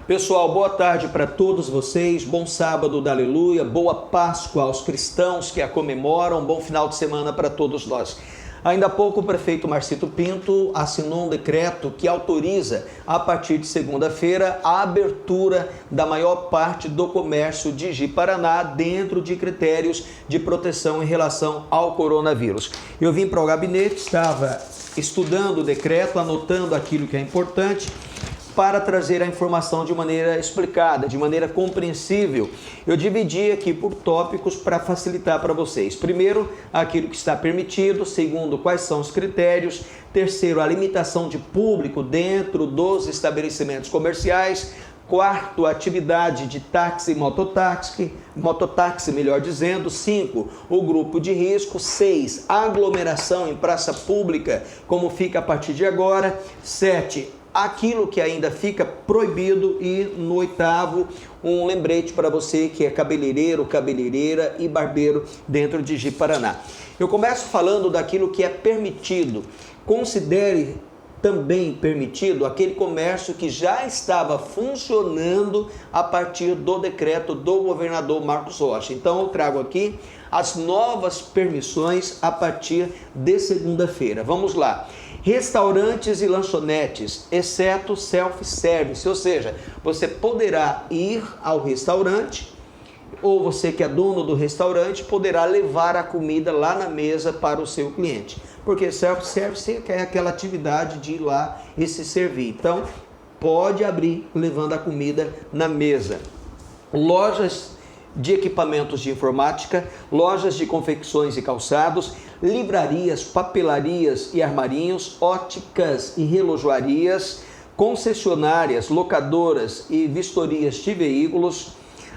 Pessoal, boa tarde para todos vocês, bom sábado da aleluia, boa Páscoa aos cristãos que a comemoram, bom final de semana para todos nós. Ainda há pouco o prefeito Marcito Pinto assinou um decreto que autoriza, a partir de segunda-feira, a abertura da maior parte do comércio de Ji-Paraná dentro de critérios de proteção em relação ao coronavírus. Eu vim para o gabinete, estava estudando o decreto, anotando aquilo que é importante, para trazer a informação de maneira explicada, de maneira compreensível. Eu dividi aqui por tópicos para facilitar para vocês. Primeiro, aquilo que está permitido. Segundo, quais são os critérios. Terceiro, a limitação de público dentro dos estabelecimentos comerciais. Quarto, atividade de táxi e mototáxi, melhor dizendo. 5, o grupo de risco. 6, aglomeração em praça pública, como fica a partir de agora. 7, aquilo que ainda fica proibido. E no 8º, um lembrete para você que é cabeleireiro, cabeleireira e barbeiro dentro de Ji-Paraná. Eu começo falando daquilo que é permitido. Considere também permitido aquele comércio que já estava funcionando a partir do decreto do governador Marcos Rocha. Então eu trago aqui as novas permissões a partir de segunda-feira. Vamos lá. Restaurantes e lanchonetes, exceto self-service, ou seja, você poderá ir ao restaurante ou você que é dono do restaurante poderá levar a comida lá na mesa para o seu cliente. Porque self-service é aquela atividade de ir lá e se servir. Então, pode abrir levando a comida na mesa. Lojas de equipamentos de informática, lojas de confecções e calçados, livrarias, papelarias e armarinhos, óticas e relojoarias, concessionárias, locadoras e vistorias de veículos,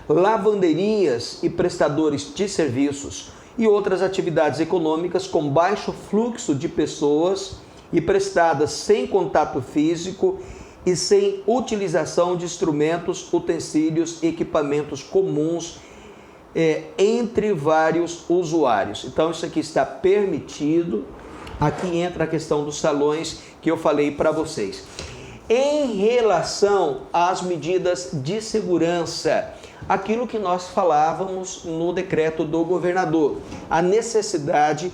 lavanderias e prestadores de serviços e outras atividades econômicas com baixo fluxo de pessoas e prestadas sem contato físico e sem utilização de instrumentos, utensílios e equipamentos comuns entre vários usuários. Então isso aqui está permitido. Aqui entra a questão dos salões que eu falei para vocês. Em relação às medidas de segurança, aquilo que nós falávamos no decreto do governador, a necessidade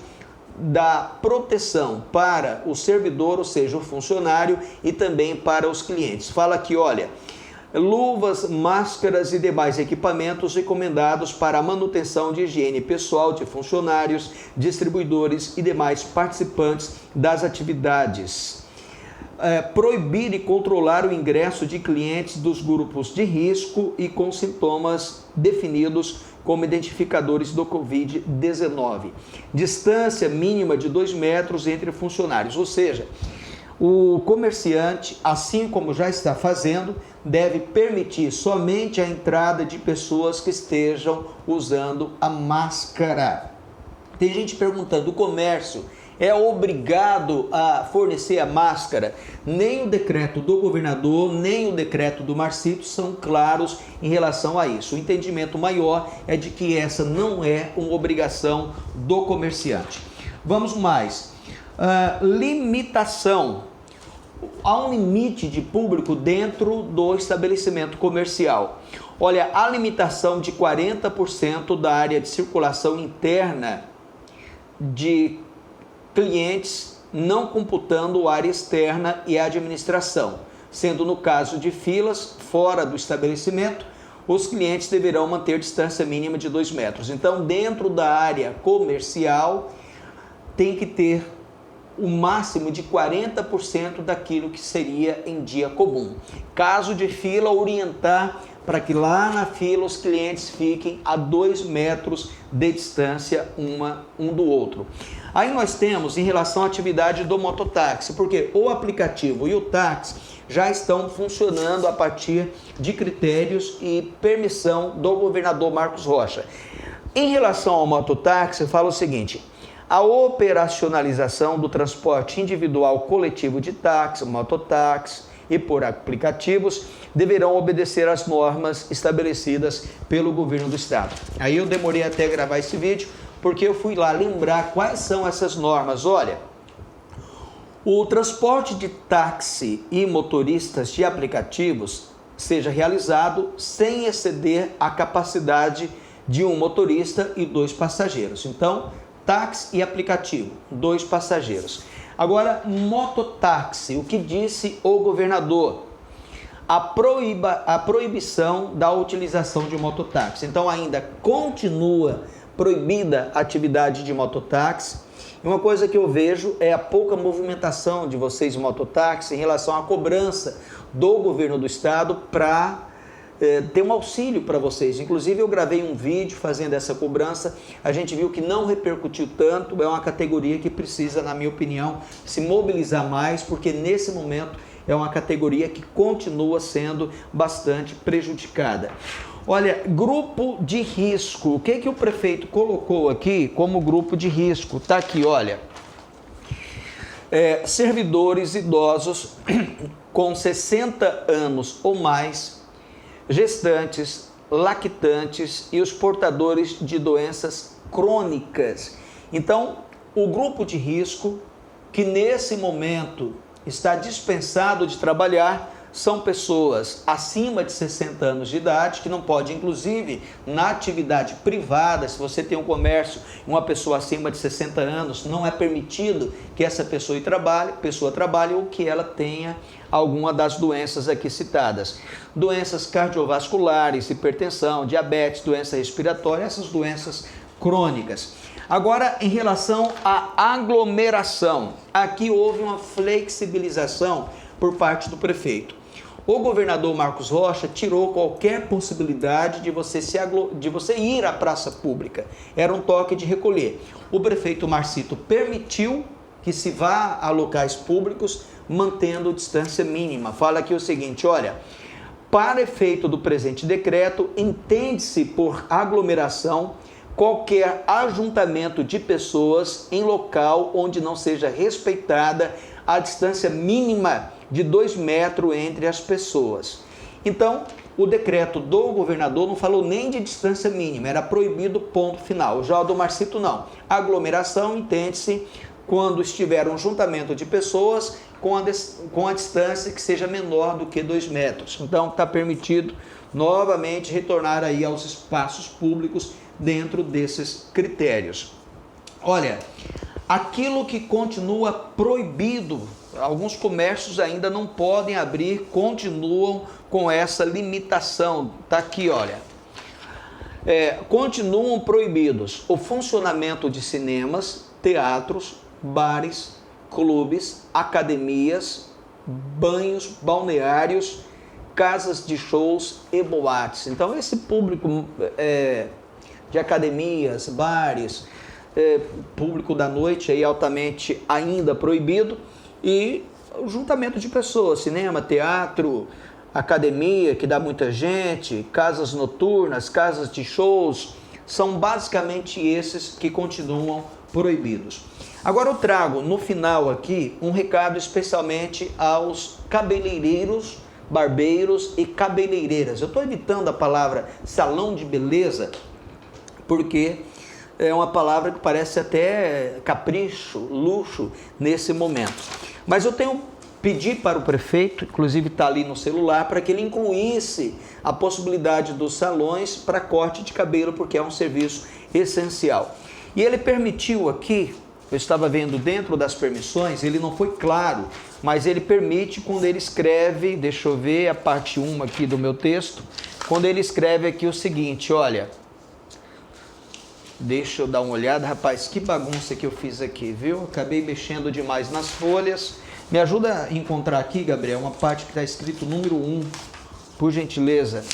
da proteção para o servidor, ou seja, o funcionário, e também para os clientes. Fala aqui, olha, luvas, máscaras e demais equipamentos recomendados para a manutenção de higiene pessoal de funcionários, distribuidores e demais participantes das atividades. Proibir e controlar o ingresso de clientes dos grupos de risco e com sintomas definidos como identificadores do Covid-19. Distância mínima de 2 metros entre funcionários, ou seja, o comerciante, assim como já está fazendo, deve permitir somente a entrada de pessoas que estejam usando a máscara. Tem gente perguntando, o comércio é obrigado a fornecer a máscara? Nem o decreto do governador, nem o decreto do Marcito são claros em relação a isso. O entendimento maior é de que essa não é uma obrigação do comerciante. Vamos mais. Limitação. Há um limite de público dentro do estabelecimento comercial. Olha, a limitação de 40% da área de circulação interna de clientes, não computando área externa e administração, sendo no caso de filas fora do estabelecimento, os clientes deverão manter distância mínima de 2 metros. Então, dentro da área comercial, tem que ter o máximo de 40% daquilo que seria em dia comum. Caso de fila, orientar para que lá na fila os clientes fiquem a 2 metros de distância um do outro. Aí nós temos em relação à atividade do mototáxi, porque o aplicativo e o táxi já estão funcionando a partir de critérios e permissão do governador Marcos Rocha. Em relação ao mototáxi, fala o seguinte: a operacionalização do transporte individual coletivo de táxi, mototáxi e por aplicativos deverão obedecer às normas estabelecidas pelo governo do estado. Aí eu demorei até gravar esse vídeo, porque eu fui lá lembrar quais são essas normas. Olha, o transporte de táxi e motoristas de aplicativos seja realizado sem exceder a capacidade de um motorista e 2 passageiros. Então, táxi e aplicativo, 2 passageiros. Agora, mototáxi, o que disse o governador? A proibição da utilização de mototáxi. Então, ainda continua proibida a atividade de mototáxi. E uma coisa que eu vejo é a pouca movimentação de vocês mototáxi em relação à cobrança do governo do estado para ter um auxílio para vocês. Inclusive eu gravei um vídeo fazendo essa cobrança, a gente viu que não repercutiu tanto, é uma categoria que precisa, na minha opinião, se mobilizar mais, porque nesse momento é uma categoria que continua sendo bastante prejudicada. Olha, grupo de risco, o que o prefeito colocou aqui como grupo de risco? Está aqui, olha, servidores idosos com 60 anos ou mais, gestantes, lactantes e os portadores de doenças crônicas. Então, o grupo de risco que nesse momento está dispensado de trabalhar são pessoas acima de 60 anos de idade, que não pode, inclusive, na atividade privada, se você tem um comércio, uma pessoa acima de 60 anos, não é permitido que essa pessoa trabalhe ou que ela tenha alguma das doenças aqui citadas. Doenças cardiovasculares, hipertensão, diabetes, doença respiratória, essas doenças crônicas. Agora, em relação à aglomeração, aqui houve uma flexibilização por parte do prefeito. O governador Marcos Rocha tirou qualquer possibilidade de você ir à praça pública. Era um toque de recolher. O prefeito Marcito permitiu que se vá a locais públicos mantendo distância mínima. Fala aqui o seguinte, olha, para efeito do presente decreto, entende-se por aglomeração qualquer ajuntamento de pessoas em local onde não seja respeitada a distância mínima de 2 metros entre as pessoas. Então, o decreto do governador não falou nem de distância mínima, era proibido, ponto final. Já o do Marcito não. Aglomeração entende-se quando estiver um juntamento de pessoas com a distância que seja menor do que 2 metros. Então, está permitido novamente retornar aí aos espaços públicos dentro desses critérios. Olha, aquilo que continua proibido, alguns comércios ainda não podem abrir, continuam com essa limitação. Está aqui, olha. Continuam proibidos o funcionamento de cinemas, teatros, bares, clubes, academias, banhos, balneários, casas de shows e boates. Então, esse público de academias, bares, público da noite aí altamente ainda proibido, e o juntamento de pessoas, cinema, teatro, academia, que dá muita gente, casas noturnas, casas de shows, são basicamente esses que continuam proibidos. Agora eu trago no final aqui um recado especialmente aos cabeleireiros, barbeiros e cabeleireiras. Eu estou evitando a palavra salão de beleza porque é uma palavra que parece até capricho, luxo nesse momento. Mas eu pedi para o prefeito, inclusive está ali no celular, para que ele incluísse a possibilidade dos salões para corte de cabelo, porque é um serviço essencial. E ele permitiu aqui, eu estava vendo dentro das permissões, ele não foi claro, mas ele permite quando ele escreve, deixa eu ver a parte 1 aqui do meu texto, quando ele escreve aqui o seguinte, olha, deixa eu dar uma olhada, rapaz, que bagunça que eu fiz aqui, viu? Acabei mexendo demais nas folhas. Me ajuda a encontrar aqui, Gabriel, uma parte que está escrito número 1, por gentileza.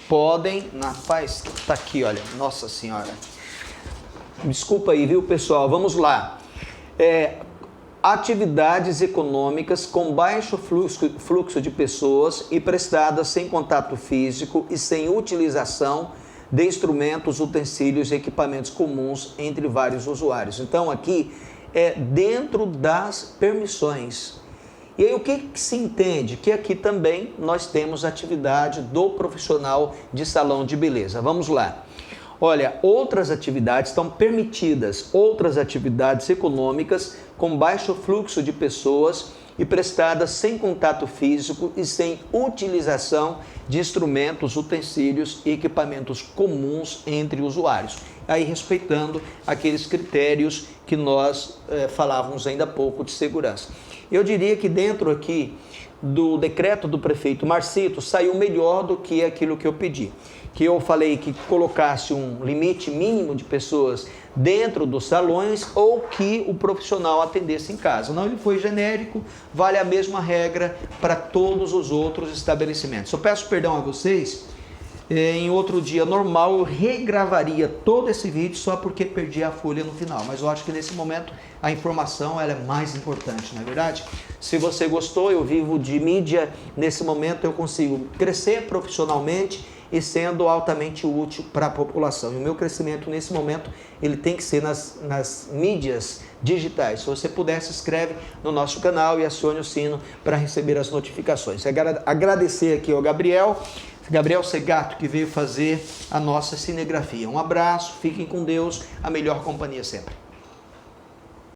Podem, rapaz, tá aqui, olha, nossa senhora. Desculpa aí, viu, pessoal? Vamos lá. Atividades econômicas com baixo fluxo de pessoas e prestadas sem contato físico e sem utilização de instrumentos, utensílios e equipamentos comuns entre vários usuários. Então, aqui é dentro das permissões. E aí, o que se entende? Que aqui também nós temos atividade do profissional de salão de beleza. Vamos lá. Olha, outras atividades estão permitidas, outras atividades econômicas com baixo fluxo de pessoas e prestada sem contato físico e sem utilização de instrumentos, utensílios e equipamentos comuns entre usuários. Aí respeitando aqueles critérios que nós falávamos ainda há pouco de segurança. Eu diria que dentro aqui do decreto do prefeito Marcito saiu melhor do que aquilo que eu pedi. Que eu falei que colocasse um limite mínimo de pessoas dentro dos salões ou que o profissional atendesse em casa. Não, ele foi genérico, vale a mesma regra para todos os outros estabelecimentos. Eu peço perdão a vocês, em outro dia normal eu regravaria todo esse vídeo só porque perdi a folha no final, mas eu acho que nesse momento a informação ela é mais importante, não é verdade? Se você gostou, eu vivo de mídia, nesse momento eu consigo crescer profissionalmente e sendo altamente útil para a população. E o meu crescimento nesse momento, ele tem que ser nas mídias digitais. Se você puder, se inscreve no nosso canal e acione o sino para receber as notificações. Agradecer aqui ao Gabriel Segato, que veio fazer a nossa cinegrafia. Um abraço, fiquem com Deus, a melhor companhia sempre.